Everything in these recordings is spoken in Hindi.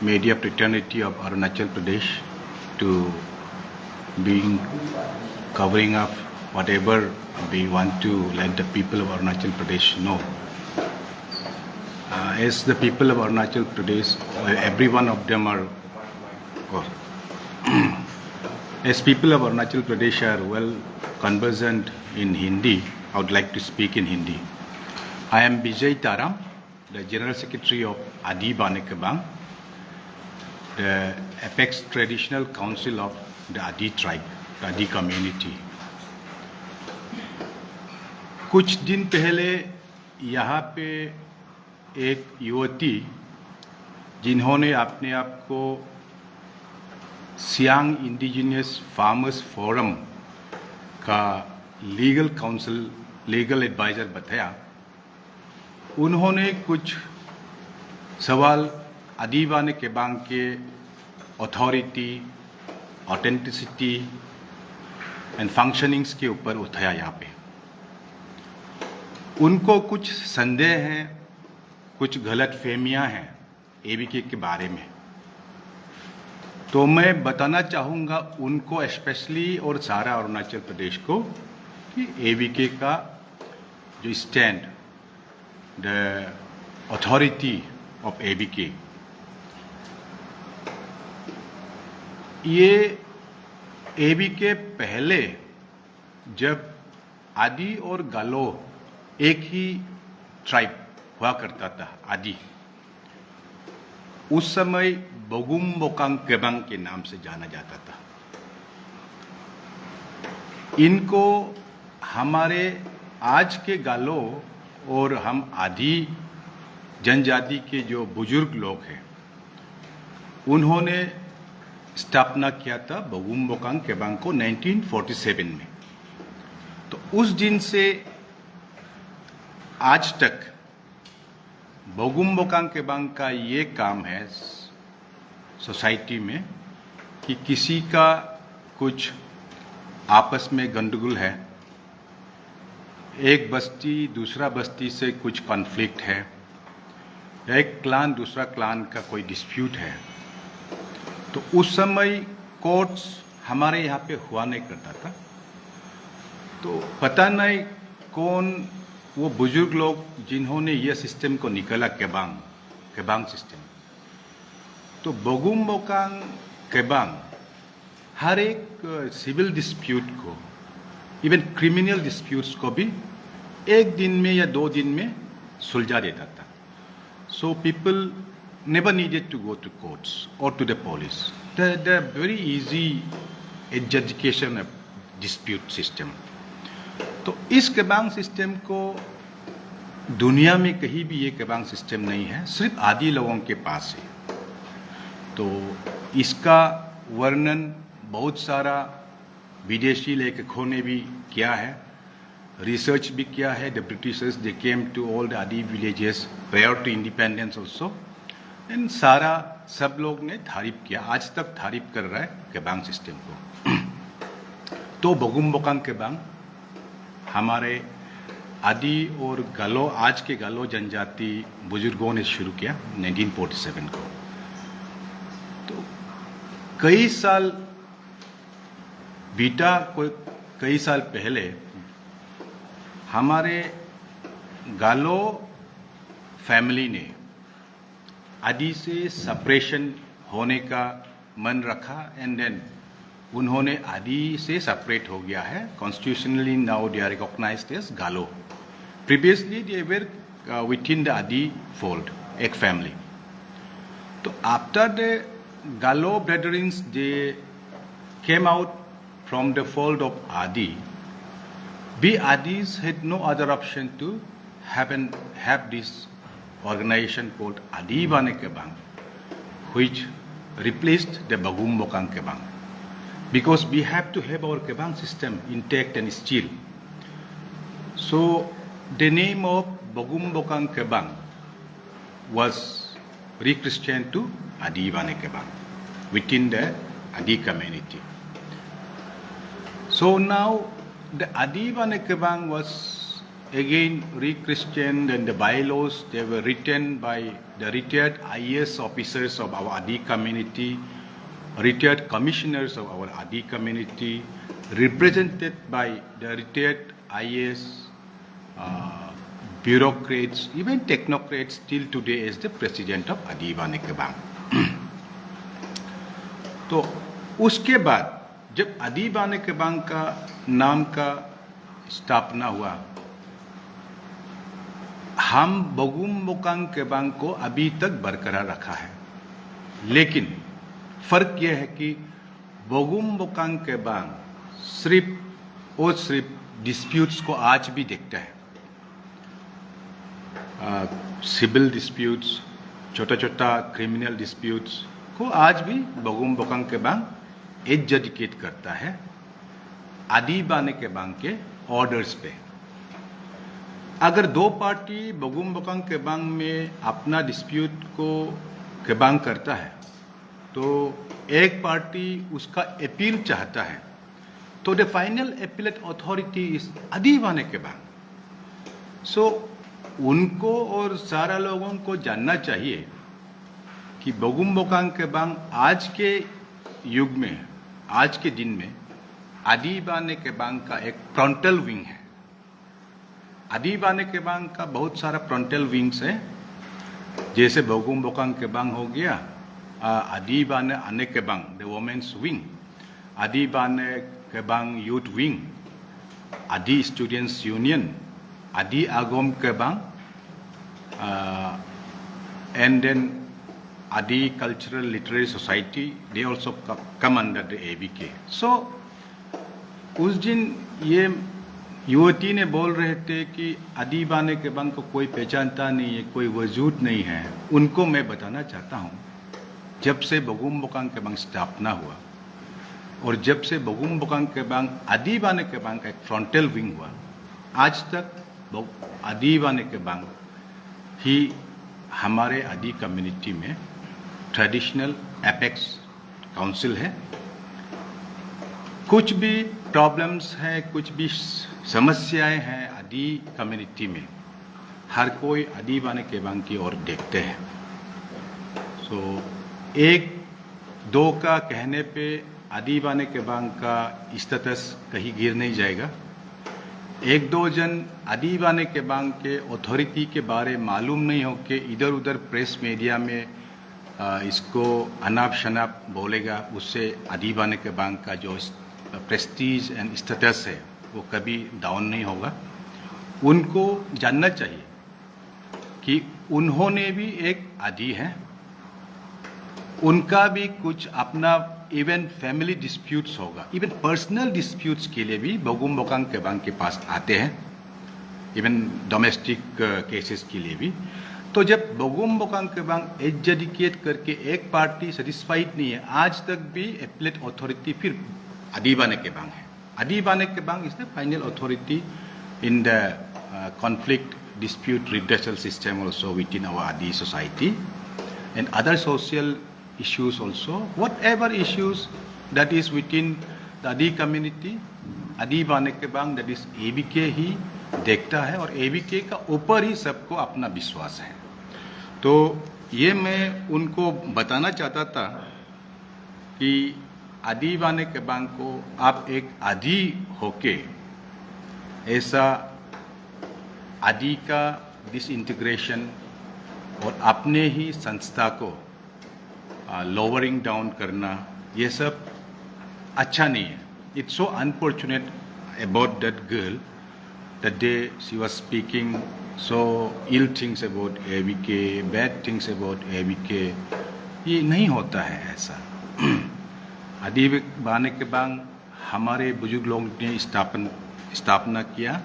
media fraternity of Arunachal Pradesh to being covering up whatever we want to let the people of Arunachal Pradesh know. As the people of Arunachal Pradesh, every one of them are, as people of Arunachal Pradesh are well conversant in Hindi, I would like to speak in Hindi. I am Bijay Taram, the General Secretary of Adi Banekabang, the Apex Traditional Council of the Adi tribe, the Adi community. कुछ दिन पहले यहाँ पे एक युवती जिन्होंने अपने आप को सियांग इंडिजिनियस फार्मर्स फोरम का लीगल काउंसिल लीगल एडवाइज़र बताया, उन्होंने कुछ सवाल आदी बानेकेबांग के अथॉरिटी, ऑथेंटिसिटी एंड फंक्शनिंग्स के ऊपर उठाया। यहाँ पे उनको कुछ संदेह हैं, कुछ गलत फहमियाँ हैं एबीके के बारे में। तो मैं बताना चाहूँगा उनको स्पेशली और सारा अरुणाचल प्रदेश को कि एबीके का जो stand, the authority of ABK, ये एबीके पहले जब आदी और गालो एक ही ट्राइब हुआ करता था, आदी, उस समय बगुम बोकांग केबांग के नाम से जाना जाता था। इनको हमारे आज के गालो और हम आदी जनजाति के जो बुजुर्ग लोग हैं, उन्होंने स्थापना किया था बगुम बोकांग केबांग को 1947 में। तो उस दिन से आज तक बगुम बोकांग केबांग का ये काम है सोसाइटी में कि किसी का कुछ आपस में गंडगोल है, एक बस्ती दूसरा बस्ती से कुछ कॉन्फ्लिक्ट है, या एक क्लान दूसरा क्लान का कोई डिस्प्यूट है, तो उस समय कोर्ट्स हमारे यहाँ पे हुआ नहीं करता था। तो पता नहीं कौन वो बुजुर्ग लोग जिन्होंने ये सिस्टम को निकाला, केबांग सिस्टम। तो बगुम बोकांग केबांग हर एक सिविल डिस्प्यूट को, इवन क्रिमिनल डिस्प्यूट्स को भी एक दिन में या 2 दिन में सुलझा देता था। So people never needed to go to courts or to the police. The very easy adjudication of dispute system. तो इस केबांग सिस्टम को दुनिया में कहीं भी ये केबांग सिस्टम नहीं है, सिर्फ आदी लोगों के पास है। तो इसका वर्णन बहुत सारा विदेशी लेखकों ने भी किया है, रिसर्च भी किया है। The Britishers they came to all the Adi villages prior to independence also, and सारा सब लोग ने तारीफ किया, आज तक तारीफ कर रहा है केबांग सिस्टम को। तो बगुम बोकांग केबांग हमारे आदी और गालो, आज के गालो जनजाति बुजुर्गों ने शुरू किया 1947 को। तो कई साल बीता, कई साल पहले हमारे गालो फैमिली ने आदि से सेपरेशन होने का मन रखा, एंड देन उन्होंने आदि से सेपरेट हो गया है। Constitutionally now they are recognised as Galo. Previously they were within the Adi आदि फोल्ड, एक फैमिली। तो after the Galo brothers they came out from the fold of Adi, we Adis had no other option to have this organization called Adi Banekabang, which replaced the Bagum Bokang Kebang, because we have to have our Kebang system intact and still. So the name of Bagum Bokang Kebang was rechristened to Adi Banekabang within the Adi community. So now the Adi Banekabang was again re-christened, and the bylaws, they were written by the retired IAS officers of our Adi community, retired commissioners of our Adi community, represented by the retired IAS bureaucrats, even technocrats, till today as the president of Adi Bane Kebang. तो उसके बाद जब Adi Bane Kebang का नाम का स्थापना हुआ, हम बगुम बोकांग केबांग को अभी तक बरकरार रखा है। लेकिन फर्क यह है कि बगुम बोकांग केबांग सिर्फ और सिर्फ डिस्प्यूट्स को आज भी देखता है। सिविल डिस्प्यूट्स, छोटा छोटा क्रिमिनल डिस्प्यूट्स को आज भी बगुम बोकांग केबांग एडजुडिकेट करता है Adi Bane Kebang के ऑर्डर्स पे। अगर दो पार्टी बगुम बोकांग केबांग में अपना डिस्प्यूट को केबांग करता है तो एक पार्टी उसका अपील चाहता है, तो the final appellate authority is Adi Bane Kebang। सो उनको और सारा लोगों को जानना चाहिए कि बगुम बोकांग केबांग आज के युग में, आज के दिन में Adi Bane Kebang का एक फ्रंटल विंग है। Adi Bane Kebang का बहुत सारा फ्रंटल विंग्स है, जैसे बगुम बोकांग केबांग हो गया, Adi Bane Ane Kebang the women's wing, Adi Bane Kebang youth wing, Adi students union, Adi Agom Kebang, and then Adi Cultural Literary Society, they also come under the ABK. So उस दिन ये युवती ने बोल रहे थे कि Adi Bane Kebang को कोई पहचानता नहीं है, कोई वजूद नहीं है। उनको मैं बताना चाहता हूँ, जब से बगुम बोकांग केबांग स्थापना हुआ और जब से बगुम Bokang Kebang Adi Bane Kebang का एक फ्रंटल विंग हुआ, आज तक Adi Bane Kebang ही हमारे Adi कम्युनिटी में ट्रेडिशनल एपेक्स काउंसिल है। कुछ भी प्रॉब्लम्स हैं, कुछ भी समस्याएं हैं Adi कम्युनिटी में, हर कोई Adi Bane Kebang की ओर देखते हैं। सो एक दो का कहने पे Adi Bane Kebang का स्टेटस कहीं गिर नहीं जाएगा। एक दो जन Adi Bane Kebang के अथॉरिटी के बारे मालूम नहीं हो के इधर उधर प्रेस मीडिया में इसको अनाप शनाप बोलेगा, उससे Adi Bane Kebang का जो प्रेस्टीज एंड स्टेटस है वो कभी डाउन नहीं होगा। उनको जानना चाहिए कि उन्होंने भी एक आदि है, उनका भी कुछ अपना इवन फैमिली डिस्प्यूट्स होगा, इवन पर्सनल डिस्प्यूट्स के लिए भी बगुम बोकांग केबांग के पास आते हैं, इवन डोमेस्टिक केसेस के लिए भी। तो जब बगुम बोकांग केबांग एडजुडिकेट करके एक पार्टी सेटिस्फाइड नहीं है, आज तक भी एपलेट अथॉरिटी फिर Adi Bane Kebang है। Adi Bane Kebang is the final authority in the conflict dispute redressal system also within our Adi society and other social issues also. Whatever issues that is within the Adi community, Adi Bane Kebang that is ABK ही देखता है और ABK का ऊपर ही सबको अपना विश्वास है। तो ये मैं उनको बताना चाहता था कि Adi Bane Kebang को आप एक आदि होके ऐसा आदि का डिसइंटीग्रेशन और अपने ही संस्था को लोअरिंग डाउन करना, ये सब अच्छा नहीं है। It's so unfortunate about that girl that day she was speaking so ill things about ABK, bad things about ABK। ये नहीं होता है ऐसा। Adi Bane Kebang हमारे बुजुर्ग लोगों ने स्थापना किया।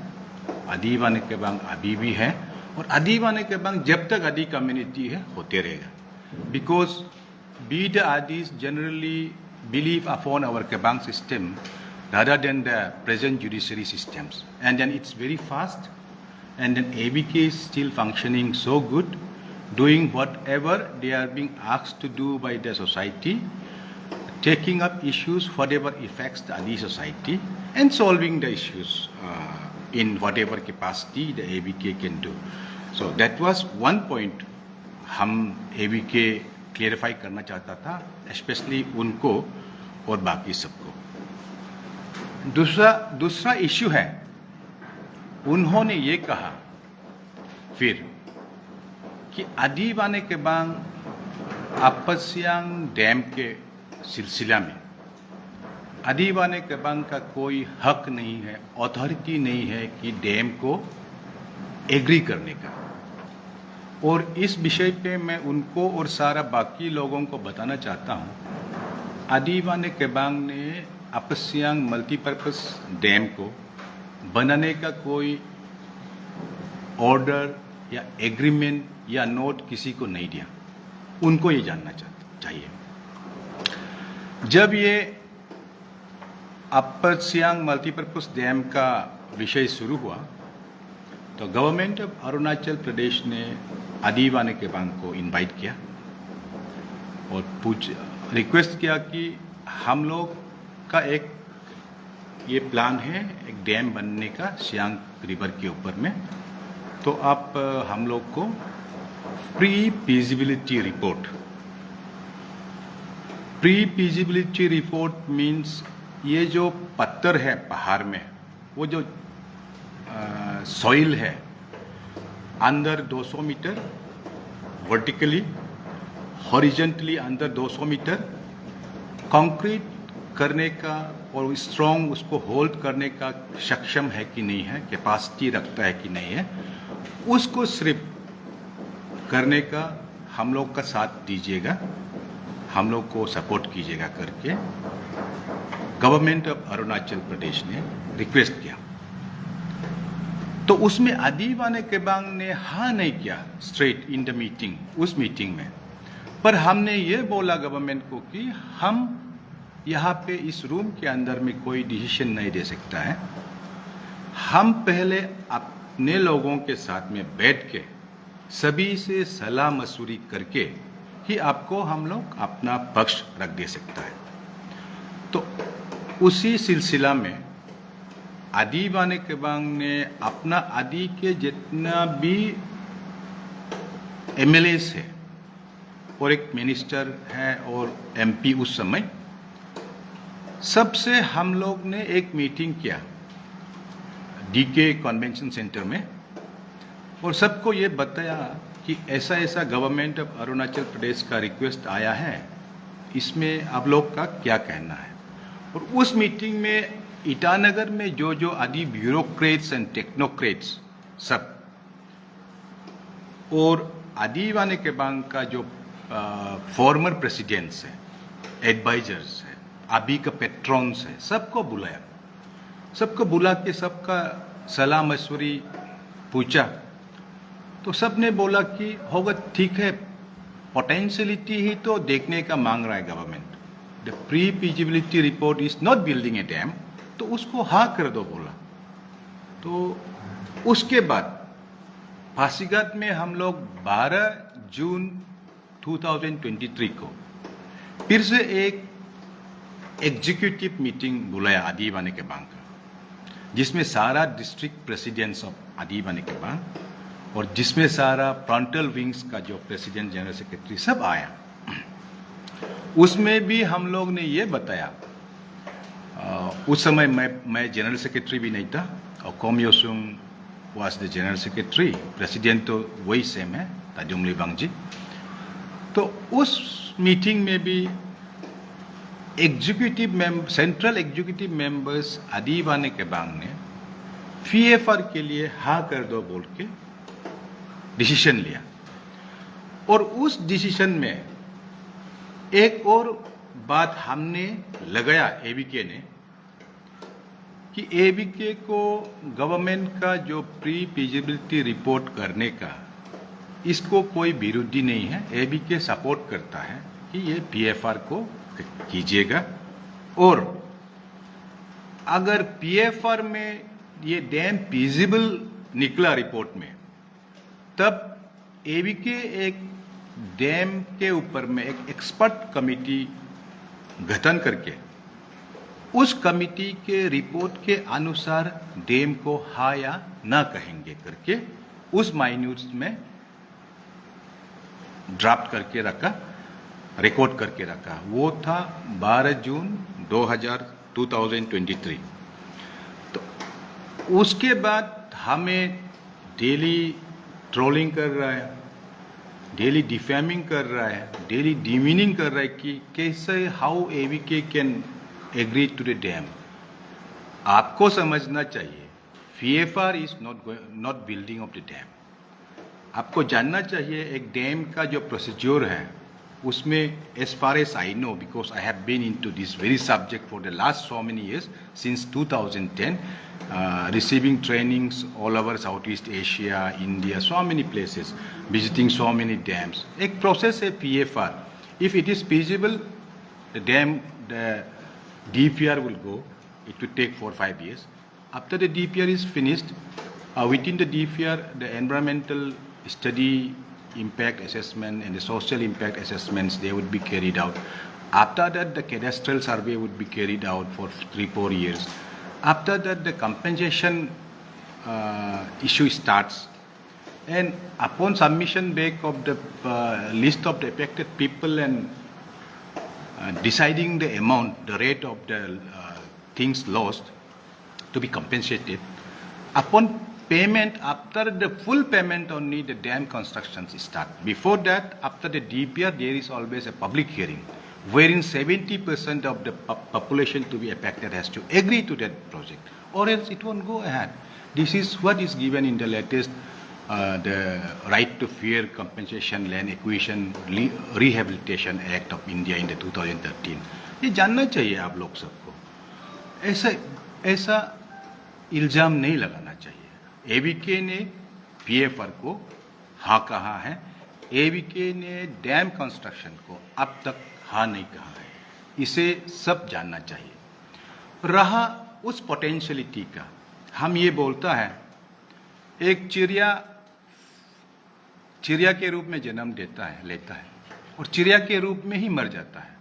Adi Bane Kebang अभी भी है और Adi Bane Kebang जब तक Adi कम्युनिटी है होते रहेगा। Because we the Adis generally believe upon our Kebang system rather than the present judiciary systems, and then it's very fast, and then ABK is still functioning so good, doing whatever they are being asked to do by the society, taking up issues whatever affects the Adi society and solving the issues in whatever capacity the AVK can do. So that was one point हम AVK क्लियरिफाई करना चाहता था, स्पेशली उनको और बाकी सबको। दूसरा इश्यू है, उन्होंने ये कहा फिर कि आदिवाने के बांग आपसियांग डैम के सिलसिला में आदिवाने के बांग का कोई हक नहीं है, अथॉरिटी नहीं है कि डैम को एग्री करने का। और इस विषय पे मैं उनको और सारा बाकी लोगों को बताना चाहता हूँ, आदिवाने के बांग ने आपसियांग मल्टीपर्पस डैम को बनाने का कोई ऑर्डर या एग्रीमेंट या नोट किसी को नहीं दिया। उनको ये जानना चाहिए। जब ये आपसियांग मल्टीपर्पस डैम का विषय शुरू हुआ तो गवर्नमेंट ऑफ अरुणाचल प्रदेश ने आदिवाने के बांग को इनवाइट किया और रिक्वेस्ट किया कि हम लोग का एक ये प्लान है एक डैम बनने का सियांग रिवर के ऊपर में, तो आप हम लोग को प्री फिजिबिलिटी रिपोर्ट मीन्स ये जो पत्थर है पहाड़ में, वो जो सॉइल है अंदर 200 मीटर वर्टिकली, हॉरिजेंटली अंदर 200 मीटर कंक्रीट करने का और स्ट्रॉन्ग उसको होल्ड करने का सक्षम है कि नहीं है, कैपेसिटी रखता है कि नहीं है, उसको सिर्फ करने का हम लोग का साथ दीजिएगा, हम लोग को सपोर्ट कीजिएगा करके गवर्नमेंट ऑफ अरुणाचल प्रदेश ने रिक्वेस्ट किया। तो उसमें आदिवाने के बांग ने हाँ नहीं किया स्ट्रेट इन द मीटिंग, उस मीटिंग में। पर हमने ये बोला गवर्नमेंट को कि हम यहाँ पे इस रूम के अंदर में कोई डिसीजन नहीं दे सकता है, हम पहले अपने लोगों के साथ में बैठ के सभी से सलाह मशवरी करके ही आपको हम लोग अपना पक्ष रख दे सकता है। तो उसी सिलसिला में आदिवाने के बांग ने अपना आदि के जितना भी एमएलएस है और एक मिनिस्टर है और एमपी उस समय, सबसे हम लोग ने एक मीटिंग किया डीके कन्वेंशन सेंटर में और सबको ये बताया कि ऐसा ऐसा गवर्नमेंट ऑफ अरुणाचल प्रदेश का रिक्वेस्ट आया है, इसमें आप लोग का क्या कहना है। और उस मीटिंग में ईटानगर में जो जो आदि ब्यूरोक्रेट्स एंड टेक्नोक्रेट्स सब और आदिवाने के बांग का जो फॉर्मर प्रेसिडेंट्स है, एडवाइजर्स है, अभी का पेट्रॉन्स है, सबको बुलाया, सबको बुला के सबका सलाह मशवरी पूछा। तो सब ने बोला कि होगा ठीक है, पोटेंशियलिटी ही तो देखने का मांग रहा है government, the pre feasibility report is not building A dam, तो उसको हाँ कर दो बोला। तो उसके बाद पासीघाट में हम लोग 12 जून 2023 को फिर से एक एग्जीक्यूटिव मीटिंग बुलाया आदिवाने के बांग का, जिसमें सारा डिस्ट्रिक्ट प्रेसिडेंट्स ऑफ आदिवाने के बांग और जिसमें सारा फ्रंटल विंग्स का जो प्रेसिडेंट जनरल सेक्रेटरी सब आया। उसमें भी हम लोग ने ये बताया, उस समय मैं जनरल सेक्रेटरी भी नहीं था और Kom Yosung was the general secretary, president तो वही सेम है ताजुम लिबांग जी। तो उस मीटिंग में भी सेंट्रल एग्जीक्यूटिव मेंबर्स आदिवाने के बांग ने पीएफआर के लिए हाँ कर दो बोल के डिसीजन लिया। और उस डिसीजन में एक और बात हमने लगाया एबीके ने कि एबीके को गवर्नमेंट का जो प्री फिजिबिलिटी रिपोर्ट करने का इसको कोई विरोधी नहीं है, एबीके सपोर्ट करता है कि ये पीएफआर को कीजिएगा। और अगर पीएफआर में ये डैम फिजिबल निकला रिपोर्ट में, तब एबीके एक डैम के ऊपर में एक एक्सपर्ट कमेटी गठन करके उस कमिटी के रिपोर्ट के अनुसार डैम को हाँ या ना कहेंगे करके उस माइन्यूट्स में ड्राफ्ट करके रखा, रिकॉर्ड करके रखा। वो था 12 जून 2023। तो उसके बाद हमें डेली ट्रोलिंग कर रहा है, डेली डिफेमिंग कर रहा है, डेली डिमीनिंग कर रहा है कि कैसे how AVK can agree to the dam. आपको समझना चाहिए VFR is not building of the dam. आपको जानना चाहिए एक डैम का जो प्रोसीजर है उसमें, as far as I know, because I have been into this very subject for the last so many years since 2010, receiving trainings all over Southeast Asia, India, so many places, visiting so many dams. एक process है PFR. If it is feasible, the DPR will go. It will take 4-5 years. After the DPR is finished, within the DPR, the environmental study, impact assessment, and the social impact assessments, they would be carried out. After that, the cadastral survey would be carried out for 3-4 years. After that, the compensation issue starts, and upon submission back of the list of the affected people and deciding the amount, the rate of the things lost to be compensated, upon payment, after the full payment only the dam constructions start. Before that, after the DPR, there is always a public hearing, wherein 70% of the population to be affected has to agree to that project, or else it won't go ahead. This is what is given in the latest the Right to Fair Compensation Land Acquisition Rehabilitation Act of India in the 2013. ये जानना चाहिए आप लोग सबको। ऐसा इल्ज़ाम नहीं लगाना चाहिए। एवीके ने PFR को हाँ कहा है, एवीके ने डैम कंस्ट्रक्शन को अब तक हाँ नहीं कहा है, इसे सब जानना चाहिए। रहा उस पोटेंशियलिटी का, हम ये बोलता है एक चिड़िया के रूप में जन्म लेता है और चिड़िया के रूप में ही मर जाता है।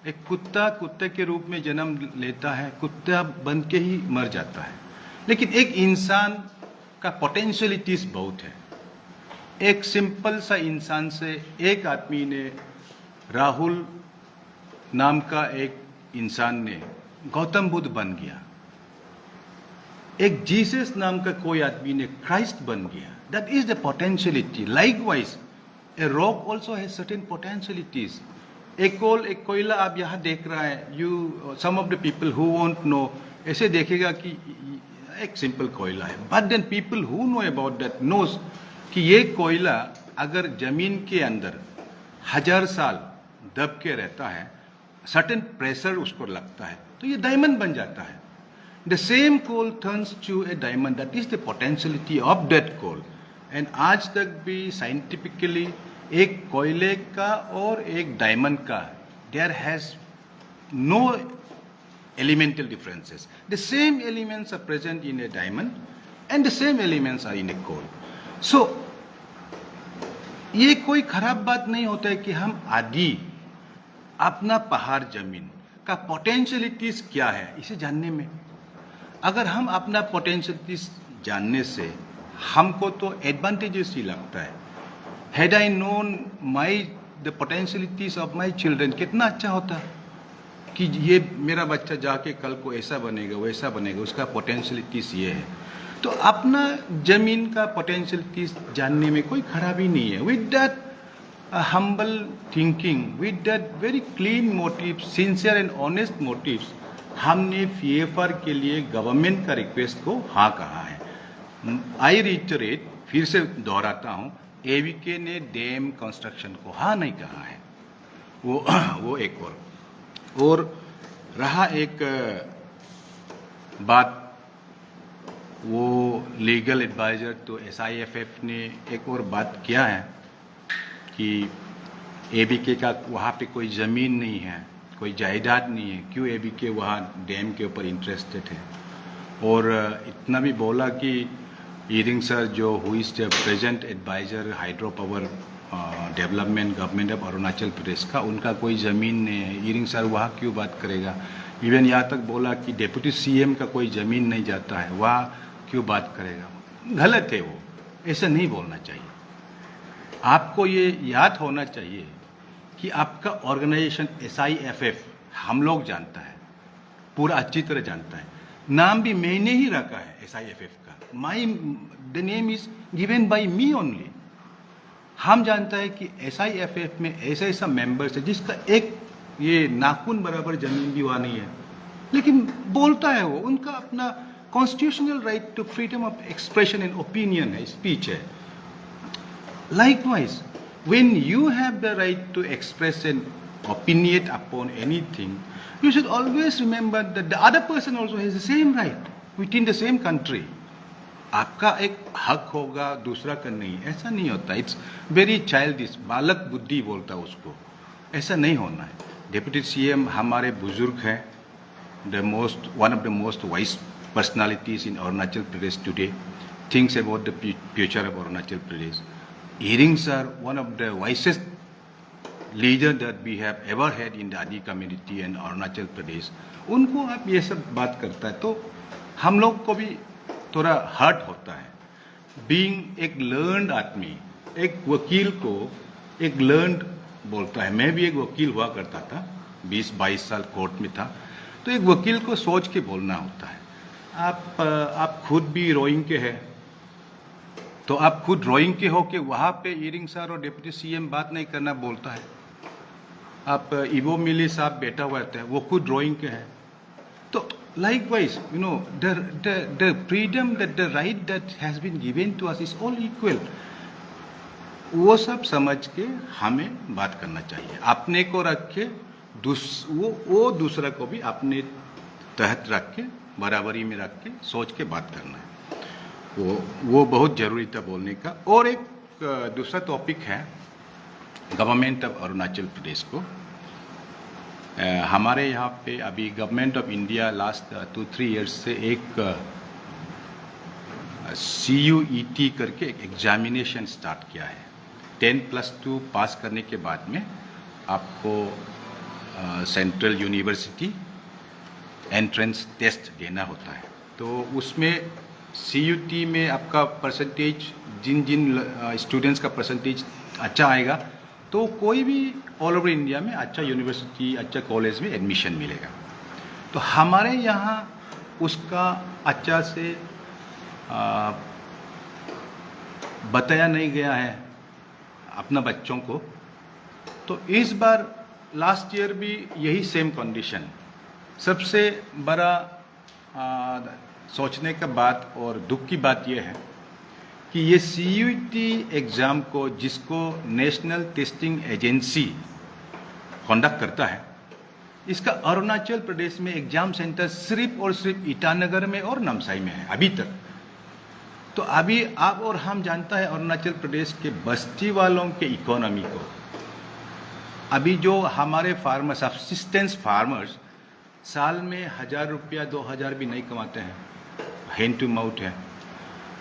एक कुत्ता कुत्ते के रूप में जन्म लेता है, कुत्ता बन के ही मर जाता है। लेकिन एक इंसान का पोटेंशियलिटीज बहुत है। एक सिंपल सा इंसान से एक आदमी ने, राहुल नाम का एक इंसान ने गौतम बुद्ध बन गया। एक जीसस नाम का कोई आदमी ने क्राइस्ट बन गया। That is the potentiality. Likewise a rock also has certain potentialities. एक कोयला आप यहाँ देख रहा है, you some of the people who won't know ऐसे देखेगा कि एक सिंपल कोयला है, but then people who know about that knows कि ये कोयला अगर जमीन के अंदर 1000 साल दब के रहता है, सर्टेन प्रेशर उसको लगता है, तो ये डायमंड बन जाता है। The same coal turns to a diamond. That is the potentiality of that coal. And आज तक भी साइंटिफिकली एक कोयले का और एक डायमंड का there has no elemental differences. The same elements are present in a diamond and the same elements are in a coal. So ये कोई खराब बात नहीं होता है कि हम आदि अपना पहाड़ जमीन का पोटेंशियलिटीज क्या है इसे जानने में। अगर हम अपना पोटेंशियलिटीज जानने से हमको तो एडवांटेजेस ही लगता है। Had I known the potentialities of my children, कितना अच्छा होता कि ये मेरा बच्चा जाके कल को ऐसा बनेगा वैसा बनेगा, उसका पोटेंशियलिटीज ये है। तो अपना जमीन का पोटेंशियलिटीज जानने में कोई खराबी नहीं है। With that humble thinking, with that very clean motive, sincere and honest motives, हमने PFR के लिए गवर्नमेंट का रिक्वेस्ट को हाँ कहा है। आई रिटरेट, फिर से दोहराता हूँ, एवीके ने डैम कंस्ट्रक्शन को हाँ नहीं कहा है। वो एक और रहा एक बात, वो लीगल एडवाइज़र तो SIFF ने एक और बात किया है कि एवीके का वहाँ पे कोई ज़मीन नहीं है, कोई जायदाद नहीं है, क्यों एवीके वहाँ डैम के ऊपर इंटरेस्टेड है। और इतना भी बोला कि ईरिंग सर जो who is the present adviser hydro power development government of Arunachal Pradesh का, उनका कोई ज़मीन नहीं है। ईरिंग सर वहाँ क्यों बात करेगा। इवन यहाँ तक बोला कि डिप्टी सीएम का कोई ज़मीन नहीं जाता है, वह क्यों बात करेगा। गलत है वो, ऐसा नहीं बोलना चाहिए। आपको ये याद होना चाहिए कि आपका ऑर्गेनाइजेशन SIFF हम लोग जानता है, पूरा अच्छी तरह जानता है। नाम भी मैंने ही रखा है SIFF का, the name is given by me only. हम जानता है कि SIFF में ऐसा ऐसा मेंबर्स है जिसका एक ये नाखून बराबर जमीन भी वहाँ नहीं है, लेकिन बोलता है वो, उनका अपना constitutional right to freedom of expression and opinion है, स्पीच है। Likewise, when you have the right to express an opinion upon anything, you should always remember that the other person also has the same right within the same country. आपका एक हक होगा, दूसरा का नहीं, ऐसा नहीं होता। इट्स वेरी चाइल्डिश, बालक बुद्धि बोलता उसको, ऐसा नहीं होना है। डिप्टी सीएम हमारे बुजुर्ग हैं, one of the most wise personalities in Arunachal Pradesh today, thinks about the future of Arunachal Pradesh. Earrings are one of the wisest leaders that we have ever had in the Adi community and Arunachal Pradesh. उनको आप ये सब बात करता है तो हम लोग को भी थोड़ा हर्ट होता है। बीइंग एक लर्नड आदमी, एक वकील को एक लर्नड बोलता है। मैं भी एक वकील हुआ करता था, 20-22 साल कोर्ट में था, तो एक वकील को सोच के बोलना होता है। आप खुद भी रोइंग के हैं, तो आप खुद ड्राइंग के हो कि वहाँ पे ईरिंग सर और डिप्टी सीएम बात नहीं करना बोलता है। आप इवो मिली साहब बैठा हुआ है, वो खुद ड्राइंग के हैं। तो likewise, you know, the freedom, that the right that has been given to us is all equal. वो सब समझ के हमें बात करना चाहिए। अपने को रख के वो दूसरा को भी अपने तहत रख के, बराबरी में रख के सोच के बात करना है। वो बहुत ज़रूरी था बोलने का। और एक दूसरा टॉपिक है गवर्नमेंट ऑफ अरुणाचल प्रदेश को। हमारे यहाँ पे अभी government of India last 2-3 years से एक CUET करके एक एग्जामिनेशन स्टार्ट किया है। 10+2 पास करने के बाद में आपको सेंट्रल यूनिवर्सिटी एंट्रेंस टेस्ट देना होता है। तो उसमें CUT में आपका परसेंटेज, जिन स्टूडेंट्स का परसेंटेज अच्छा आएगा तो कोई भी ऑल ओवर इंडिया में अच्छा यूनिवर्सिटी, अच्छा कॉलेज में एडमिशन मिलेगा। तो हमारे यहाँ उसका अच्छा से बताया नहीं गया है अपना बच्चों को। तो इस बार लास्ट ईयर भी यही सेम कंडीशन। सबसे बड़ा सोचने का बात और दुख की बात यह है कि ये CUET एग्ज़ाम को, जिसको नेशनल टेस्टिंग एजेंसी कंडक्ट करता है, इसका अरुणाचल प्रदेश में एग्ज़ाम सेंटर सिर्फ और सिर्फ ईटानगर में और नामसाई में है अभी तक। तो अभी आप और हम जानता है अरुणाचल प्रदेश के बस्ती वालों के इकोनॉमी को, अभी जो हमारे फार्मर, सब्सिस्टेंस फार्मर्स साल में 1,000 रुपया 2,000 भी नहीं कमाते हैं, हैंड टू माउथ है।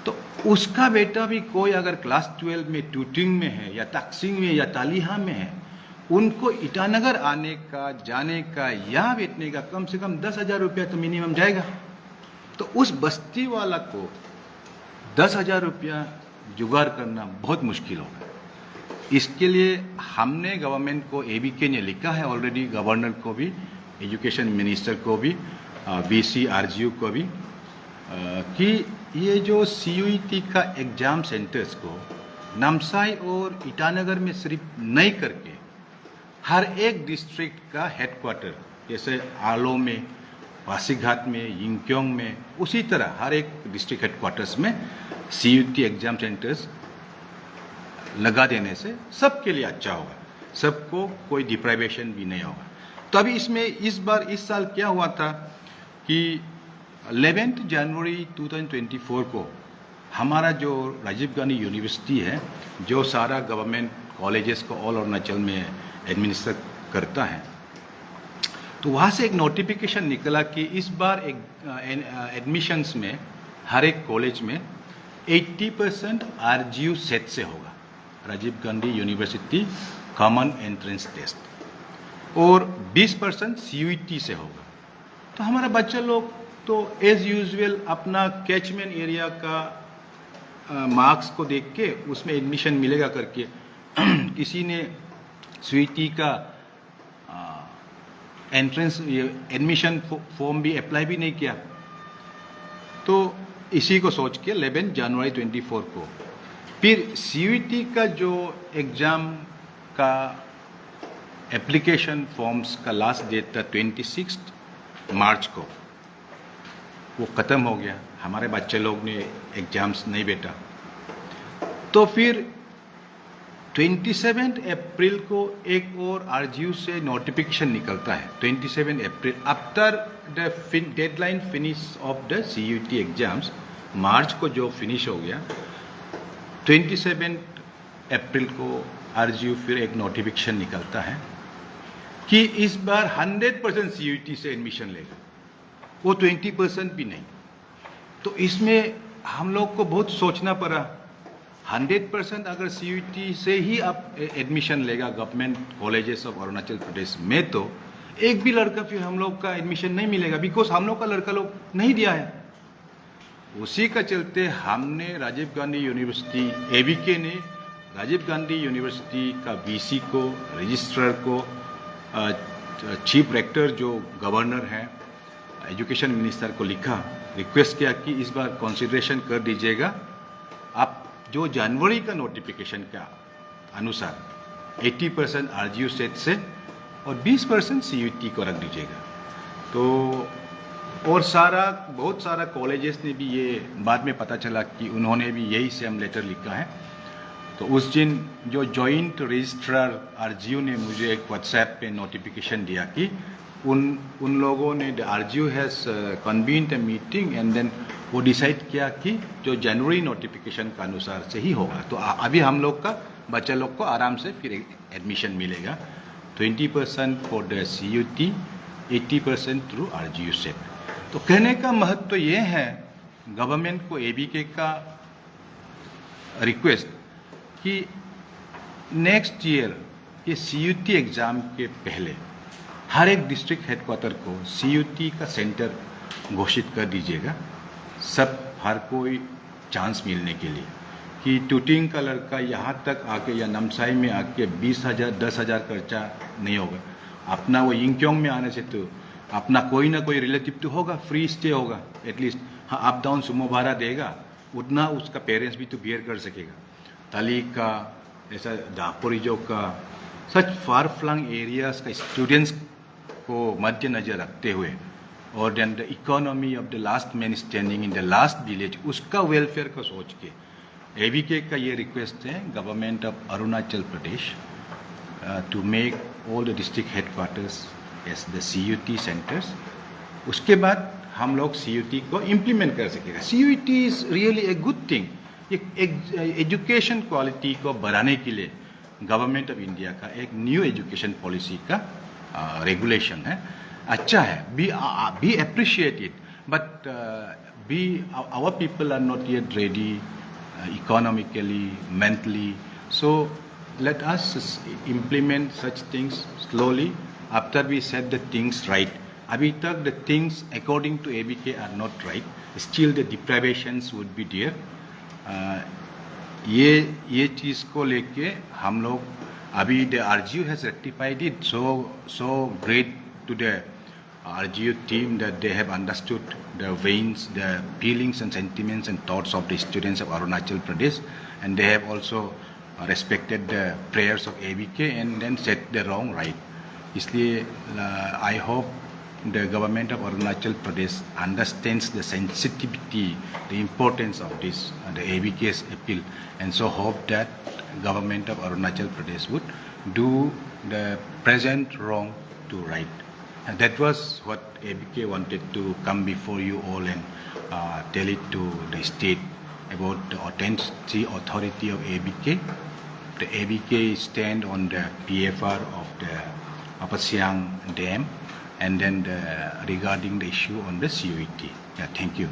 तो उसका बेटा भी कोई अगर क्लास 12 में ट्यूटिंग में है या तकसिंग में या तालिहा में है, उनको ईटानगर आने का, जाने का या बैठने का कम से कम 10,000 रुपया तो मिनिमम जाएगा। तो उस बस्ती वाला को 10,000 रुपया जुगाड़ करना बहुत मुश्किल होगा। इसके लिए हमने गवर्नमेंट को, ABK ने लिखा है ऑलरेडी, गवर्नर को भी, एजुकेशन मिनिस्टर को भी, BC RGU को भी, कि ये जो CUET का एग्ज़ाम सेंटर्स को नामसाई और ईटानगर में सिर्फ नहीं करके हर एक डिस्ट्रिक्ट का हेडक्वार्टर, जैसे आलो में, पासीघाट में, यिंगक्योंग में, उसी तरह हर एक डिस्ट्रिक्ट हेडक्वार्टर्स में CUET एग्ज़ाम सेंटर्स लगा देने से सबके लिए अच्छा होगा, सबको कोई डिप्राइवेशन भी नहीं होगा। तो अभी इसमें इस साल क्या हुआ था कि 11 जनवरी 2024 को हमारा जो राजीव गांधी यूनिवर्सिटी है, जो सारा गवर्नमेंट कॉलेजेस को ऑल अरुणाचल में एडमिनिस्टर करता है, तो वहाँ से एक नोटिफिकेशन निकला कि इस बार एडमिशन्स में हर एक कॉलेज में 80% RGU सेट से होगा, Rajiv Gandhi university common entrance test, और 20% CUET से होगा। तो हमारा बच्चा लोग तो एज यूजुअल अपना कैचमेंट एरिया का मार्क्स को देख के उसमें एडमिशन मिलेगा करके किसी ने स्वीटी का एंट्रेंस एडमिशन फॉर्म भी अप्लाई भी नहीं किया। तो इसी को सोच के 11 जनवरी 24 को फिर सीयूईटी का जो एग्ज़ाम का एप्लीकेशन फॉर्म्स का लास्ट डेट था 26 मार्च को, वो ख़त्म हो गया। हमारे बच्चे लोग ने एग्ज़ाम्स नहीं बैठा। तो फिर 27 अप्रैल को एक और आरजीयू से नोटिफिकेशन निकलता है। 27 April after the deadline finish of the CUET exams, मार्च को जो फिनिश हो गया, 27 अप्रैल को आरजीयू फिर एक नोटिफिकेशन निकलता है कि इस बार 100% सीयूईटी से एडमिशन लेगा, वो 20% भी नहीं। तो इसमें हम लोग को बहुत सोचना पड़ा। 100% अगर सीयूईटी से ही आप एडमिशन लेगा गवर्नमेंट कॉलेजेस ऑफ अरुणाचल प्रदेश में, तो एक भी लड़का फिर हम लोग का एडमिशन नहीं मिलेगा, बिकॉज हम लोग का लड़का लोग नहीं दिया है। उसी का चलते हमने राजीव गांधी यूनिवर्सिटी, एबीके ने राजीव गांधी यूनिवर्सिटी का वीसी को, रजिस्ट्रार को, चीफ रेक्टर जो गवर्नर हैं, एजुकेशन मिनिस्टर को लिखा, रिक्वेस्ट किया कि इस बार कंसिडरेशन कर दीजिएगा। आप जो जनवरी का नोटिफिकेशन का अनुसार 80% आरजीयू सेट से और 20% सीयूईटी को रख दीजिएगा। तो और बहुत सारा कॉलेजेस ने भी ये बाद में पता चला कि उन्होंने भी यही सेम लेटर लिखा है। तो उस दिन जो जॉइंट रजिस्ट्रार आरजीयू ने मुझे एक व्हाट्सएप पे नोटिफिकेशन दिया कि उन लोगों ने RGU has convened a meeting and then वो डिसाइड किया कि जो जनवरी नोटिफिकेशन का अनुसार से ही होगा। तो अभी हम लोग का बच्चा लोग को आराम से फिर एडमिशन मिलेगा। 20% for the CUET, 80% through RGU set. तो कहने का महत्व तो ये है गवर्नमेंट को, एबीके का रिक्वेस्ट कि नेक्स्ट ईयर ये सीयूईटी एग्ज़ाम के पहले हर एक डिस्ट्रिक्ट हेडक्वार्टर को सीयूईटी का सेंटर घोषित कर दीजिएगा, सब हर कोई चांस मिलने के लिए, कि टूटिंग का लड़का यहाँ तक आके या नमसाई में आके 20,000 10,000 खर्चा नहीं होगा। अपना वो यिंगक्योंग में आने से तो अपना कोई ना कोई रिलेटिव तो होगा, फ्री स्टे होगा एटलीस्ट। हाँ, अप डाउन सुमो भाड़ा देगा, उतना उसका पेरेंट्स भी तो बियर कर सकेगा। ताली का, ऐसा दापोरिजो का, सच फार फ्लंग एरियाज का स्टूडेंट्स को मद्देनजर रखते हुए, और then the economy of the last man standing in the last village, उसका वेलफेयर को सोच के एबीके का ये रिक्वेस्ट है government of Arunachal Pradesh to make all the district headquarters as the CUET centres. उसके बाद हम लोग सीयूईटी को इम्प्लीमेंट कर सकेगा। CUET is really a good thing. Education quality को बढ़ाने के लिए गवर्नमेंट ऑफ इंडिया का एक न्यू एजुकेशन पॉलिसी का रेगुलेशन है, अच्छा है। Be appreciate it, but our people are not yet ready economically, mentally. So let us implement such things slowly after we set the things right. Abhi tak the things according to ABK are not right. Still the deprivations would be there. ये चीज़ को लेके हम लोग अभी the RGU has rectified it so great to the RGU team that they have understood the veins, the feelings and sentiments and thoughts of the students of Arunachal Pradesh, and they have also respected the prayers of ABK and then set the wrong right. इसलिए I hope the government of Arunachal Pradesh understands the sensitivity, the importance of this, the ABK's appeal, and so hope that government of Arunachal Pradesh would do the present wrong to right. And that was what ABK wanted to come before you all and tell it to the state about the authenticity, authority of ABK. The ABK stand on the PFR of the Upper Siang Dam, and then regarding the issue on the CUET. Yeah, thank you.